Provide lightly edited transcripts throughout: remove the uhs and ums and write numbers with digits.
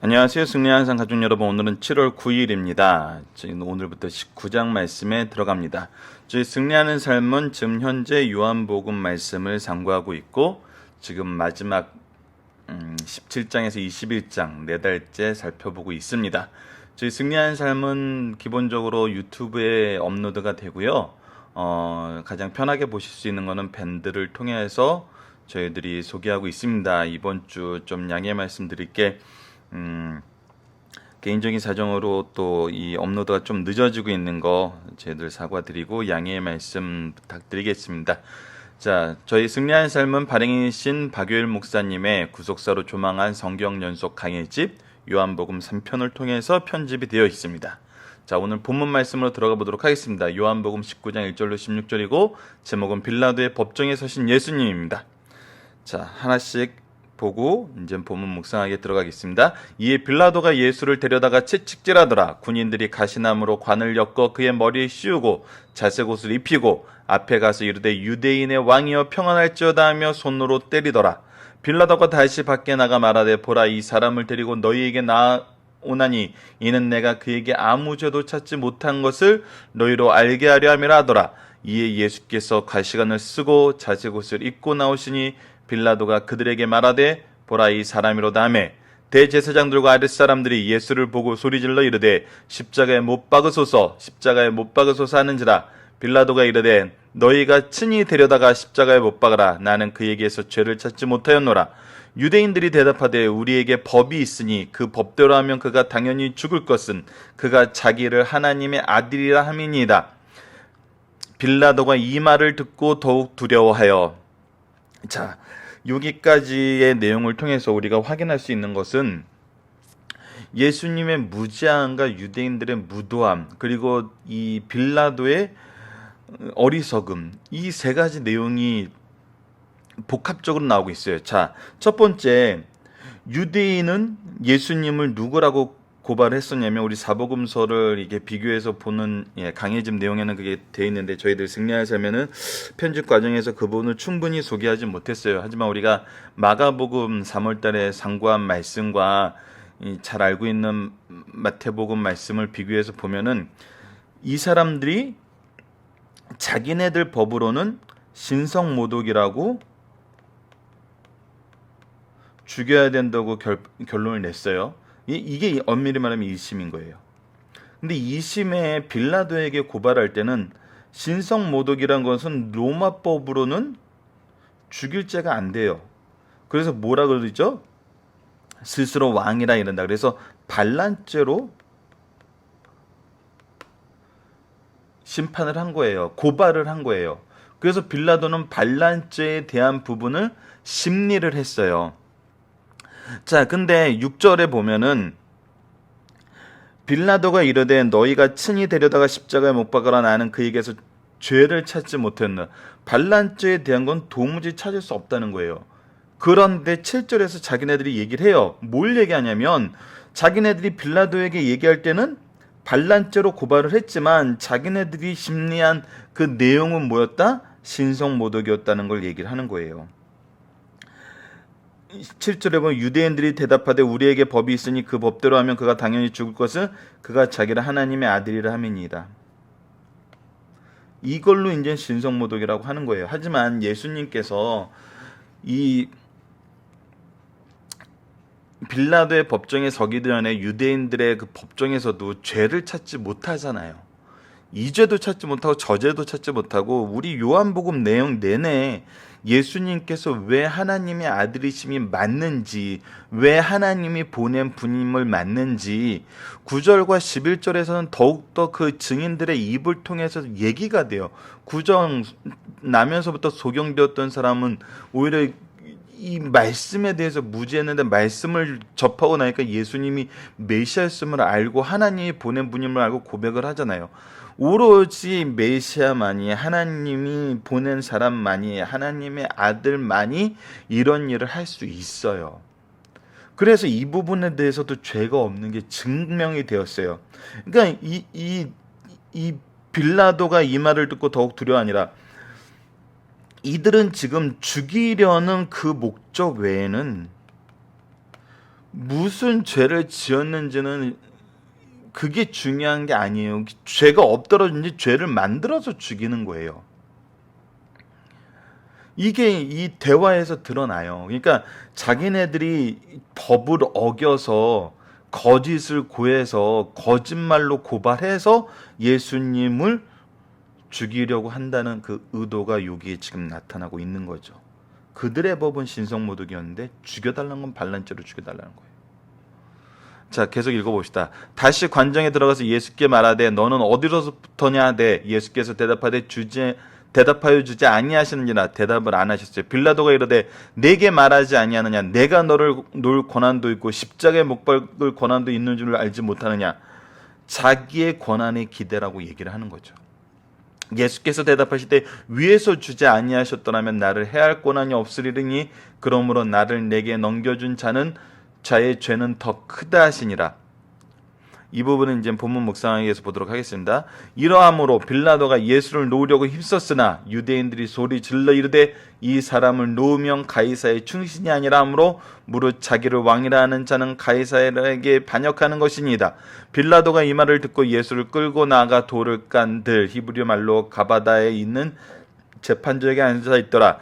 안녕하세요. 승리하는 상 가족 여러분, 오늘은 7월 9일입니다. 저희는 오늘부터 19장 말씀에 들어갑니다. 저희 승리하는 삶은 지금 현재 요한복음 말씀을 상고하고 있고, 지금 마지막 17장에서 21장 4달째 살펴보고 있습니다. 저희 승리하는 삶은 기본적으로 유튜브에 업로드가 되고요. 가장 편하게 보실 수 있는 것은 밴드를 통해서 저희들이 소개하고 있습니다. 이번 주 좀 양해 말씀드릴게. 개인적인 사정으로 또 이 업로드가 좀 늦어지고 있는 거 저희들 사과드리고 양해의 말씀 부탁드리겠습니다. 자, 저희 승리하는 삶은 발행이신 박유일 목사님의 구속사로 조망한 성경 연속 강의집 요한복음 3편을 통해서 편집이 되어 있습니다. 자, 오늘 본문 말씀으로 들어가 보도록 하겠습니다. 요한복음 19장 1절로 16절이고 제목은 빌라도의 법정에 서신 예수님입니다. 자, 하나씩 보고 이제 본문 묵상하게 들어가겠습니다. 이에 빌라도가 예수를 데려다가 채찍질하더라. 군인들이 가시나무로 관을 엮어 그의 머리에 씌우고 자색 옷을 입히고 앞에 가서 이르되 유대인의 왕이여 평안할지어다 하며 손으로 때리더라. 빌라도가 다시 밖에 나가 말하되 보라, 이 사람을 데리고 너희에게 나오나니 이는 내가 그에게 아무 죄도 찾지 못한 것을 너희로 알게 하려 함이라 하더라. 이에 예수께서 가시관을 쓰고 자색 옷을 입고 나오시니 빌라도가 그들에게 말하되 보라, 이 사람이로다 하매 대제사장들과 아랫사람들이 예수를 보고 소리질러 이르되 십자가에 못 박으소서, 십자가에 못 박으소서 하는지라. 빌라도가 이르되 너희가 친히 데려다가 십자가에 못 박으라. 나는 그에게서 죄를 찾지 못하였노라. 유대인들이 대답하되 우리에게 법이 있으니 그 법대로 하면 그가 당연히 죽을 것은 그가 자기를 하나님의 아들이라 함이니이다. 빌라도가 이 말을 듣고 더욱 두려워하여, 자, 여기까지의 내용을 통해서 우리가 확인할 수 있는 것은 예수님의 무지함과 유대인들의 무도함, 그리고 이 빌라도의 어리석음, 이 세 가지 내용이 복합적으로 나오고 있어요. 자, 첫 번째, 유대인은 예수님을 누구라고 고발을 했었냐면, 우리 사복음서를 이게 비교해서 보는 강해집 내용에는 그게 돼 있는데 저희들 승리하는 삶에는 편집 과정에서 그 부분을 충분히 소개하지 못했어요. 하지만 우리가 마가복음 3월달에 상고한 말씀과 잘 알고 있는 마태복음 말씀을 비교해서 보면은 이 사람들이 자기네들 법으로는 신성모독이라고 죽여야 된다고 결론을 냈어요. 이게 엄밀히 말하면 1심인 거예요. 근데 2심에 빌라도에게 고발할 때는 신성모독이란 것은 로마법으로는 죽일 죄가 안 돼요. 그래서 뭐라 그러죠? 스스로 왕이라 이런다. 그래서 반란죄로 심판을 한 거예요. 고발을 한 거예요. 그래서 빌라도는 반란죄에 대한 부분을 심리를 했어요. 자, 근데 6절에 보면은 빌라도가 이르되 너희가 친히 데려다가 십자가에 못 박으라. 나는 그에게서 죄를 찾지 못했나. 반란죄에 대한 건 도무지 찾을 수 없다는 거예요. 그런데 7절에서 자기네들이 얘기를 해요. 뭘 얘기하냐면 자기네들이 빌라도에게 얘기할 때는 반란죄로 고발을 했지만 자기네들이 심리한 그 내용은 뭐였다? 신성모독이었다는 걸 얘기를 하는 거예요. 7절에 보면 유대인들이 대답하되 우리에게 법이 있으니 그 법대로 하면 그가 당연히 죽을 것은 그가 자기를 하나님의 아들이라 함이니이다. 이걸로 이제 신성모독이라고 하는 거예요. 하지만 예수님께서 이 빌라도의 법정에 서기 전에 유대인들의 그 법정에서도 죄를 찾지 못하잖아요. 이 죄도 찾지 못하고 저 죄도 찾지 못하고 우리 요한복음 내용 내내 예수님께서 왜 하나님의 아들이심이 맞는지, 왜 하나님이 보낸 분임을 맞는지 9절과 11절에서는 더욱더 그 증인들의 입을 통해서 얘기가 돼요. 구정 나면서부터 소경되었던 사람은 오히려 이 말씀에 대해서 무지했는데 말씀을 접하고 나니까 예수님이 메시아였음을 알고 하나님이 보낸 분임을 알고 고백을 하잖아요. 오로지 메시아만이, 하나님이 보낸 사람만이, 하나님의 아들만이 이런 일을 할 수 있어요. 그래서 이 부분에 대해서도 죄가 없는 게 증명이 되었어요. 그러니까 이 빌라도가 이 말을 듣고 더욱 두려워하니라. 이들은 지금 죽이려는 그 목적 외에는 무슨 죄를 지었는지는 그게 중요한 게 아니에요. 죄가 없더라든지 죄를 만들어서 죽이는 거예요. 이게 이 대화에서 드러나요. 그러니까 자기네들이 법을 어겨서 거짓을 고해서 거짓말로 고발해서 예수님을 죽이려고 한다는 그 의도가 여기에 지금 나타나고 있는 거죠. 그들의 법은 신성모독이었는데 죽여달라는 건 반란죄로 죽여달라는 거예요. 자, 계속 읽어봅시다. 다시 관정에 들어가서 예수께 말하되 너는 어디로부터냐 하되 예수께서 대답하여 주지 아니하시느니라. 대답을 안 하셨어요. 빌라도가 이르되 내게 말하지 아니하느냐. 내가 너를 놓을 권한도 있고 십자가에 못 박을 권한도 있는 줄 알지 못하느냐. 자기의 권한에 기대라고 얘기를 하는 거죠. 예수께서 대답하시되 위에서 주지 아니하셨더라면 나를 해할 권한이 없으리니 그러므로 나를 내게 넘겨준 자의 죄는 더 크다 하시니라. 이 부분은 이제 본문 묵상하기에서 보도록 하겠습니다. 이러함으로 빌라도가 예수를 놓으려고 힘썼으나 유대인들이 소리 질러 이르되 이 사람을 놓으면 가이사의 충신이 아니라 하므로 무릇 자기를 왕이라 하는 자는 가이사에게 반역하는 것이니이다. 빌라도가 이 말을 듣고 예수를 끌고 나아가 돌을 깐들 히브리 말로 가바다에 있는 재판장에 앉아 있더라.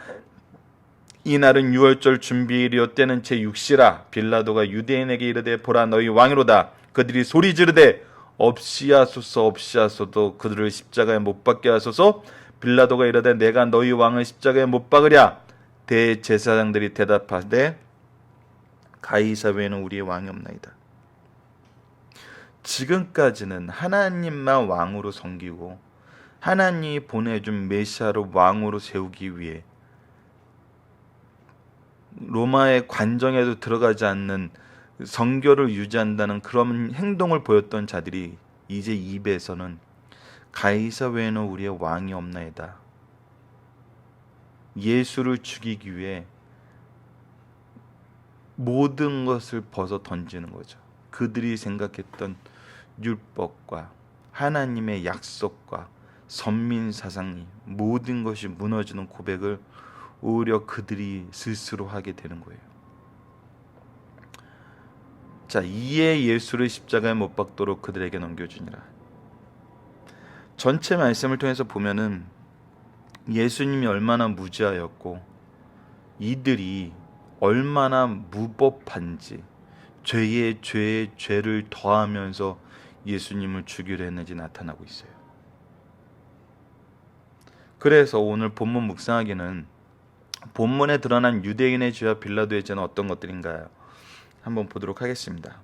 이날은 유월절 준비일이요 때는 제6시라. 빌라도가 유대인에게 이르되 보라 너희 왕이로다. 그들이 소리 지르되 없이하소서 없이하소서 그들을 십자가에 못 박게 하소서. 빌라도가 이르되 내가 너희 왕을 십자가에 못 박으랴. 대제사장들이 대답하되 가이사 외에는 우리의 왕이 없나이다. 지금까지는 하나님만 왕으로 섬기고 하나님이 보내준 메시아를 왕으로 세우기 위해 로마의 관정에도 들어가지 않는 성결을 유지한다는 그런 행동을 보였던 자들이 이제 입에서는 가이사 외에는 우리의 왕이 없나이다. 예수를 죽이기 위해 모든 것을 벗어 던지는 거죠. 그들이 생각했던 율법과 하나님의 약속과 선민사상이 모든 것이 무너지는 고백을 오히려 그들이 스스로 하게 되는 거예요. 자, 이에 예수를 십자가에 못 박도록 그들에게 넘겨주니라. 전체 말씀을 통해서 보면은 예수님이 얼마나 무지하였고 이들이 얼마나 무법한지 죄에 죄를 더하면서 예수님을 죽이려 했는지 나타나고 있어요. 그래서 오늘 본문 묵상하기는 본문에 드러난 유대인의 죄와 빌라도의 죄는 어떤 것들인가요? 한번 보도록 하겠습니다.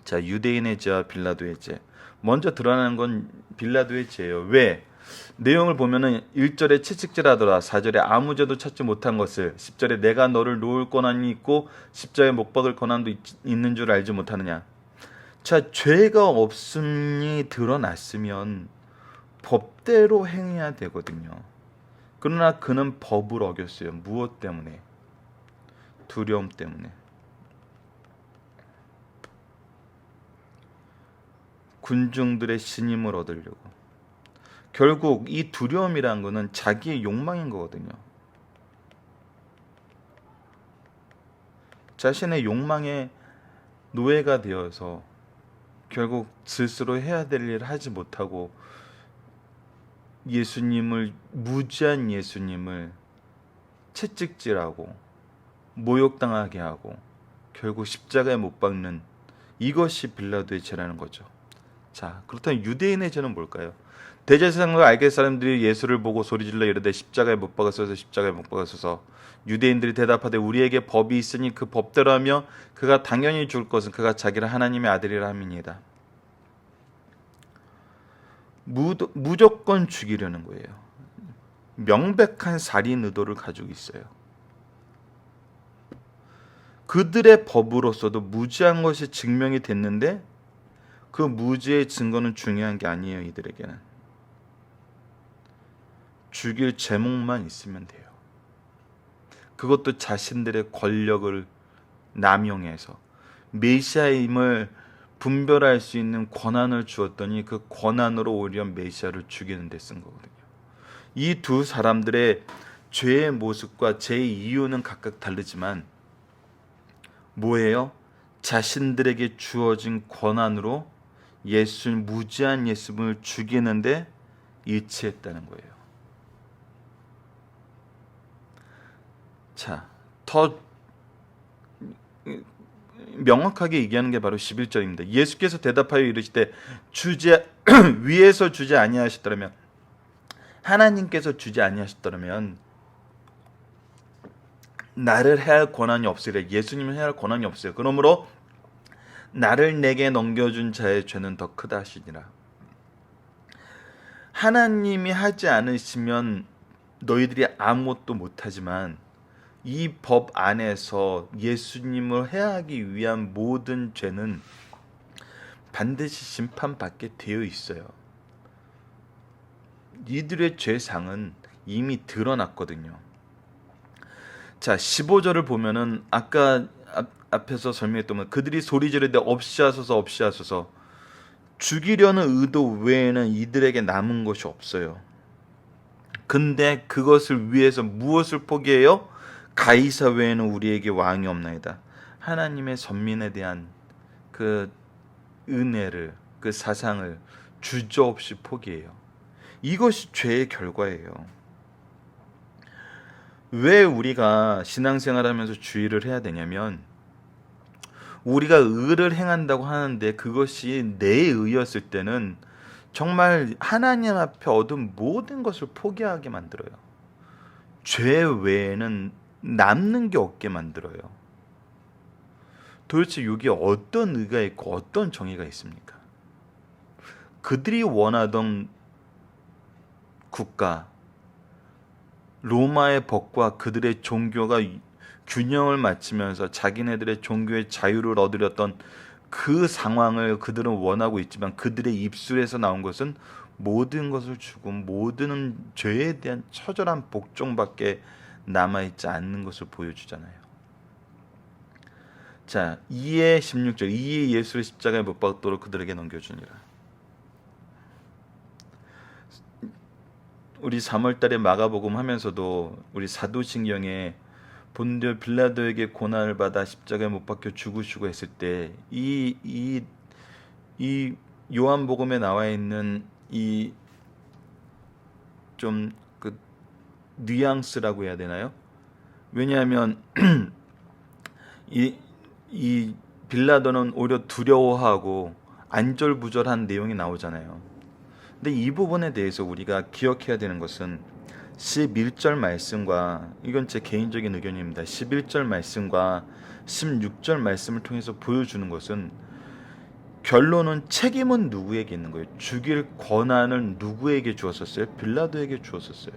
자, 유대인의 죄와 빌라도의 죄. 먼저 드러나는 건 빌라도의 죄예요. 왜? 내용을 보면은 1절에 채찍질하더라. 4절에 아무 죄도 찾지 못한 것을, 10절에 내가 너를 놓을 권한이 있고 십자가에 못 박을 권한도 있는 줄 알지 못하느냐. 자, 죄가 없음이 드러났으면 법대로 행해야 되거든요. 그러나 그는 법을 어겼어요. 무엇 때문에? 두려움 때문에. 군중들의 신임을 얻으려고. 결국 이 두려움이란 거는 자기의 욕망인 거거든요. 자신의 욕망의 노예가 되어서 결국 스스로 해야 될 일을 하지 못하고 무지한 예수님을 채찍질하고 모욕당하게 하고 결국 십자가에 못 박는 이것이 빌라도의 죄라는 거죠. 자, 그렇다면 유대인의 죄는 뭘까요? 대제사장과 알게 사람들이 예수를 보고 소리질러 이르되 십자가에 못 박으소서 십자가에 못 박으소서. 유대인들이 대답하되 우리에게 법이 있으니 그 법대로 하며 그가 당연히 죽을 것은 그가 자기를 하나님의 아들이라 함이니이다. 무조건 죽이려는 거예요. 명백한 살인 의도를 가지고 있어요. 그들의 법으로서도 무지한 것이 증명이 됐는데 그 무지의 증거는 중요한 게 아니에요. 이들에게는 죽일 제목만 있으면 돼요. 그것도 자신들의 권력을 남용해서 메시아의 힘을 분별할 수 있는 권한을 주었더니 그 권한으로 오히려 메시아를 죽이는 데 쓴 거거든요. 이 두 사람들의 죄의 모습과 죄의 이유는 각각 다르지만 뭐예요? 자신들에게 주어진 권한으로 무지한 예수님을 죽이는데 일치했다는 거예요. 자, 더 명확하게 얘기하는 게 바로 11절입니다. 예수께서 대답하여 이르시되 위에서 주지 아니하셨더라면, 하나님께서 주지 아니하셨더라면 나를 해할 권한이 없으리라. 예수님을 해할 권한이 없어요. 그러므로 나를 내게 넘겨준 자의 죄는 더 크다 하시니라. 하나님이 하지 않으시면 너희들이 아무것도 못하지만 이 법 안에서 예수님을 해하기 위한 모든 죄는 반드시 심판받게 되어 있어요. 이들의 죄상은 이미 드러났거든요. 자, 15절을 보면은 아까 앞에서 설명했던 그들이 소리 지르되 없이 하소서 없이 하소서. 죽이려는 의도 외에는 이들에게 남은 것이 없어요. 근데 그것을 위해서 무엇을 포기해요? 가이사 외에는 우리에게 왕이 없나이다. 하나님의 선민에 대한 그 은혜를, 그 사상을 주저없이 포기해요. 이것이 죄의 결과예요. 왜 우리가 신앙생활하면서 주의를 해야 되냐면, 우리가 의를 행한다고 하는데 그것이 내 의였을 때는 정말 하나님 앞에 얻은 모든 것을 포기하게 만들어요. 죄 외에는 남는 게 없게 만들어요. 도대체 여기에 어떤 의가 있고 어떤 정의가 있습니까? 그들이 원하던 국가, 로마의 법과 그들의 종교가 균형을 맞추면서 자기네들의 종교의 자유를 얻으렸던 그 상황을 그들은 원하고 있지만, 그들의 입술에서 나온 것은 모든 것을 주고 모든 죄에 대한 처절한 복종밖에 남아있지 않는 것을 보여주잖아요. 자, 2의 16절, 이에 예수를 십자가에 못 박도록 그들에게 넘겨주니라. 우리 3월달에 마가복음 하면서도 우리 사도신경에 본디오 빌라도에게 고난을 받아 십자가에 못 박혀 죽으시고 했을 때 이 요한복음에 나와 있는 이 좀 그 뉘앙스라고 해야 되나요? 왜냐하면 이 빌라도는 오히려 두려워하고 안절부절한 내용이 나오잖아요. 근데 이 부분에 대해서 우리가 기억해야 되는 것은 11절 말씀과, 이건 제 개인적인 의견입니다. 11절 말씀과 16절 말씀을 통해서 보여주는 것은, 결론은 책임은 누구에게 있는 거예요? 죽일 권한을 누구에게 주었었어요? 빌라도에게 주었었어요.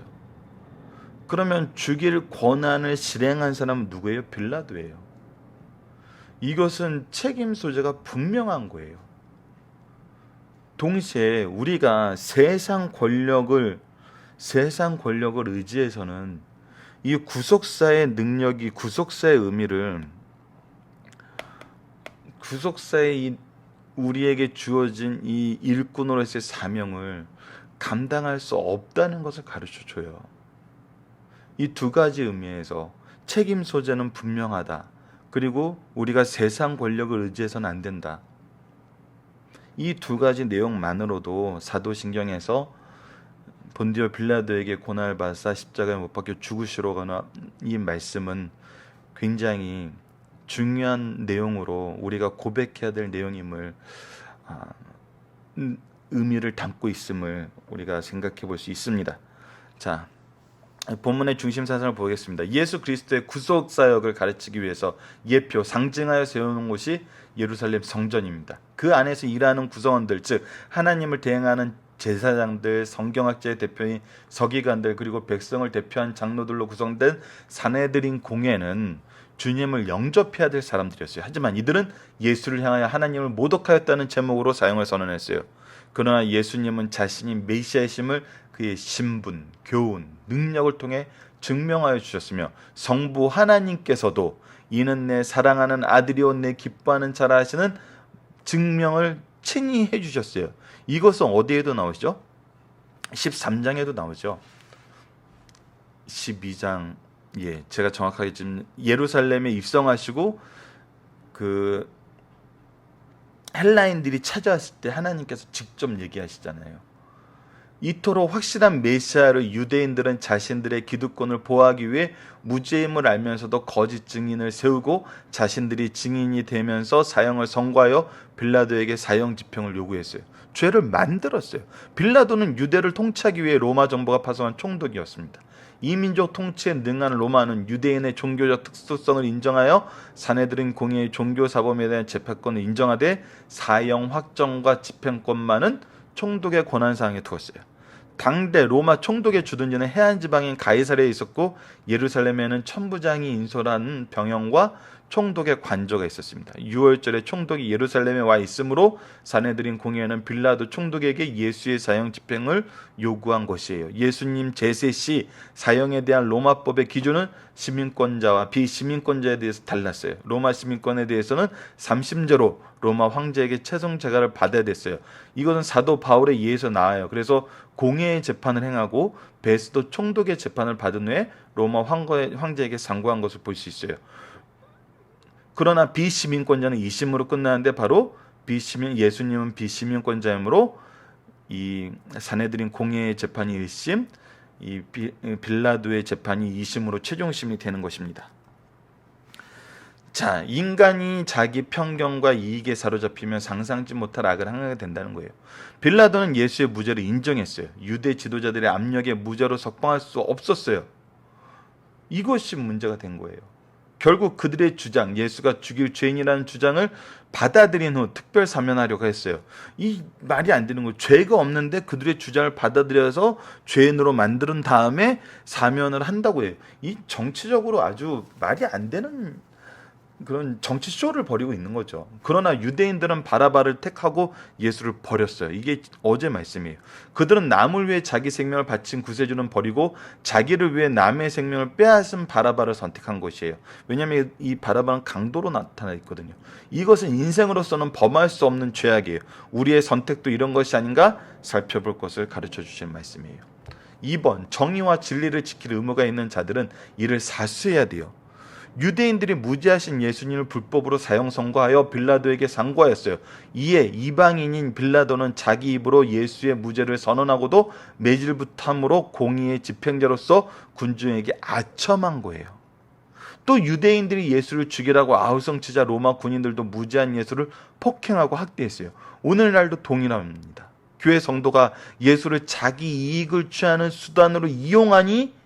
그러면 죽일 권한을 실행한 사람은 누구예요? 빌라도예요. 이것은 책임 소재가 분명한 거예요. 동시에 우리가 세상 권력을 의지해서는 이 구속사의 능력이, 구속사의 의미를, 구속사의 우리에게 주어진 이 일꾼으로서의 사명을 감당할 수 없다는 것을 가르쳐줘요. 이 두 가지 의미에서 책임 소재는 분명하다. 그리고 우리가 세상 권력을 의지해서는 안 된다. 이 두 가지 내용만으로도 사도신경에서 본디오 빌라도에게 고난을 받사 십자가에 못 박혀 죽으시러 가는 이 말씀은 굉장히 중요한 내용으로 우리가 고백해야 될 내용임을, 의미를 담고 있음을 우리가 생각해 볼 수 있습니다. 자, 본문의 중심 사상을 보겠습니다. 예수 그리스도의 구속 사역을 가르치기 위해서 예표, 상징하여 세우는 곳이 예루살렘 성전입니다. 그 안에서 일하는 구성원들, 즉 하나님을 대행하는 제사장들, 성경학자의 대표인 서기관들, 그리고 백성을 대표한 장로들로 구성된 사내들인 공회는 주님을 영접해야 될 사람들이었어요. 하지만 이들은 예수를 향하여 하나님을 모독하였다는 제목으로 사형을 선언했어요. 그러나 예수님은 자신이 메시아이심을 그의 신분, 교훈, 능력을 통해 증명하여 주셨으며, 성부 하나님께서도 이는 내 사랑하는 아들이요 내 기뻐하는 자라 하시는 증명을 친히 해주셨어요. 이것은 어디에도 나오시죠? 13장에도 나오죠. 12장, 제가 정확하게 지금 예루살렘에 입성하시고 그 헬라인들이 찾아왔을 때 하나님께서 직접 얘기하시잖아요. 이토록 확실한 메시아를 유대인들은 자신들의 기득권을 보호하기 위해 무죄임을 알면서도 거짓 증인을 세우고 자신들이 증인이 되면서 사형을 선고하여 빌라도에게 사형 집행을 요구했어요. 죄를 만들었어요. 빌라도는 유대를 통치하기 위해 로마 정부가 파송한 총독이었습니다. 이민족 통치에 능한 로마는 유대인의 종교적 특수성을 인정하여 사내들인 공의의 종교사범에 대한 재판권을 인정하되 사형 확정과 집행권만은 총독의 권한사항에 두었어요. 당대 로마 총독의 주둔지는 해안 지방인 가이사랴에 있었고 예루살렘에는 천부장이 인솔하는 병영과 총독의 관저가 있었습니다. 6월절에 총독이 예루살렘에 와 있으므로 사내들인 공회는 빌라도 총독에게 예수의 사형 집행을 요구한 것이에요. 예수님 제세 시 사형에 대한 로마법의 기준은 시민권자와 비시민권자에 대해서 달랐어요. 로마 시민권에 대해서는 삼심제로 로마 황제에게 최종 재가를 받아야 됐어요. 이것은 사도 바울의 예에서 나와요. 그래서 공회의 재판을 행하고 베스도 총독의 재판을 받은 후에 로마 황제에게 상고한 것을 볼 수 있어요. 그러나 비시민권자는 2심으로 끝나는데 바로 예수님은 비시민권자이므로 이 사내들인 공회의 재판이 1심, 이 빌라도의 재판이 2심으로 최종심이 되는 것입니다. 자, 인간이 자기 편견과 이익에 사로잡히면 상상치 못할 악을 행하게 된다는 거예요. 빌라도는 예수의 무죄를 인정했어요. 유대 지도자들의 압력에 무죄로 석방할 수 없었어요. 이것이 문제가 된 거예요. 결국 그들의 주장, 예수가 죽일 죄인이라는 주장을 받아들인 후 특별 사면하려고 했어요. 이 말이 안 되는 거예요. 죄가 없는데 그들의 주장을 받아들여서 죄인으로 만든 다음에 사면을 한다고 해요. 이 정치적으로 아주 말이 안 되는 그런 정치쇼를 벌이고 있는 거죠. 그러나 유대인들은 바라바를 택하고 예수를 버렸어요. 이게 어제 말씀이에요. 그들은 남을 위해 자기 생명을 바친 구세주는 버리고 자기를 위해 남의 생명을 빼앗은 바라바를 선택한 것이에요. 왜냐하면 이 바라바는 강도로 나타나 있거든요. 이것은 인생으로서는 범할 수 없는 죄악이에요. 우리의 선택도 이런 것이 아닌가 살펴볼 것을 가르쳐 주신 말씀이에요. 2번, 정의와 진리를 지킬 의무가 있는 자들은 이를 사수해야 돼요. 유대인들이 무죄하신 예수님을 불법으로 사형 선고하여 빌라도에게 상고하였어요. 이에 이방인인 빌라도는 자기 입으로 예수의 무죄를 선언하고도 매질부탐으로 공의의 집행자로서 군중에게 아첨한 거예요. 또 유대인들이 예수를 죽이라고 아우성치자 로마 군인들도 무죄한 예수를 폭행하고 학대했어요. 오늘날도 동일합니다. 교회 성도가 예수를 자기 이익을 취하는 수단으로 이용하니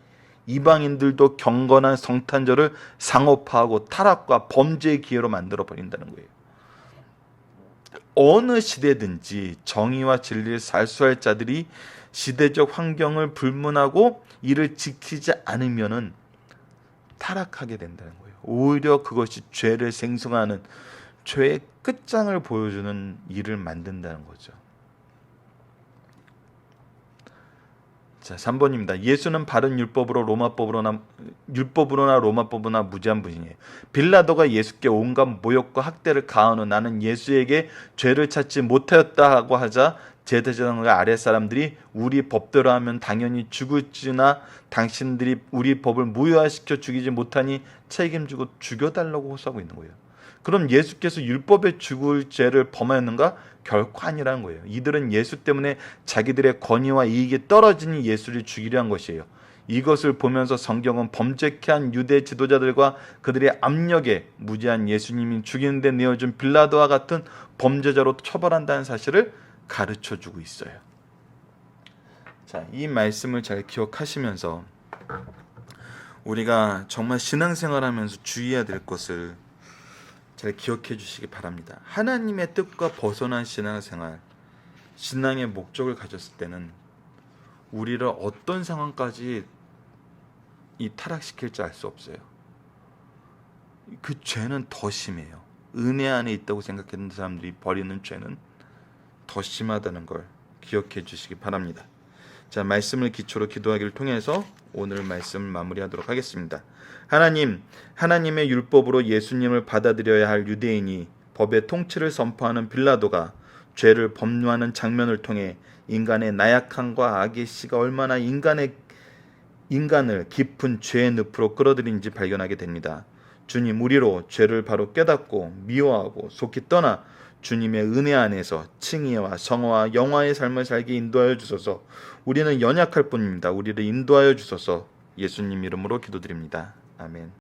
이방인들도 경건한 성탄절을 상업화하고 타락과 범죄의 기회로 만들어 버린다는 거예요. 어느 시대든지 정의와 진리를 살수할 자들이 시대적 환경을 불문하고 이를 지키지 않으면은 타락하게 된다는 거예요. 오히려 그것이 죄를 생성하는 죄의 끝장을 보여주는 일을 만든다는 거죠. 자, 3번입니다. 예수는 바른 율법으로나 로마법으로나 무죄한 분이에요. 빌라도가 예수께 온갖 모욕과 학대를 가한 후 나는 예수에게 죄를 찾지 못하였다고 하자 제사장과 아랫 사람들이 우리 법대로 하면 당연히 죽을지나 당신들이 우리 법을 무효화시켜 죽이지 못하니 책임지고 죽여달라고 호소하고 있는 거예요. 그럼 예수께서 율법에 죽을 죄를 범하였는가? 결코 아니라는 거예요. 이들은 예수 때문에 자기들의 권위와 이익이 떨어지니 예수를 죽이려 한 것이에요. 이것을 보면서 성경은 범죄케 한 유대 지도자들과 그들의 압력에 무죄한 예수님이 죽이는 데 내어준 빌라도와 같은 범죄자로 처벌한다는 사실을 가르쳐주고 있어요. 자, 이 말씀을 잘 기억하시면서 우리가 정말 신앙생활하면서 주의해야 될 것을 잘 기억해 주시기 바랍니다. 하나님의 뜻과 벗어난 신앙생활, 신앙의 목적을 가졌을 때는 우리를 어떤 상황까지 이 타락시킬지 알 수 없어요. 그 죄는 더 심해요. 은혜 안에 있다고 생각했던 사람들이 벌이는 죄는 더 심하다는 걸 기억해 주시기 바랍니다. 자, 말씀을 기초로 기도하기를 통해서 오늘 말씀을 마무리하도록 하겠습니다. 하나님의 율법으로 예수님을 받아들여야 할 유대인이 법의 통치를 선포하는 빌라도가 죄를 법류하는 장면을 통해 인간의 나약함과 악의 씨가 얼마나 인간을 깊은 죄의 늪으로 끌어들인지 발견하게 됩니다. 주님, 우리로 죄를 바로 깨닫고 미워하고 속히 떠나 주님의 은혜 안에서 칭의와 성화와 영화의 삶을 살게 인도하여 주소서. 우리는 연약할 뿐입니다. 우리를 인도하여 주소서. 예수님 이름으로 기도드립니다. 아멘.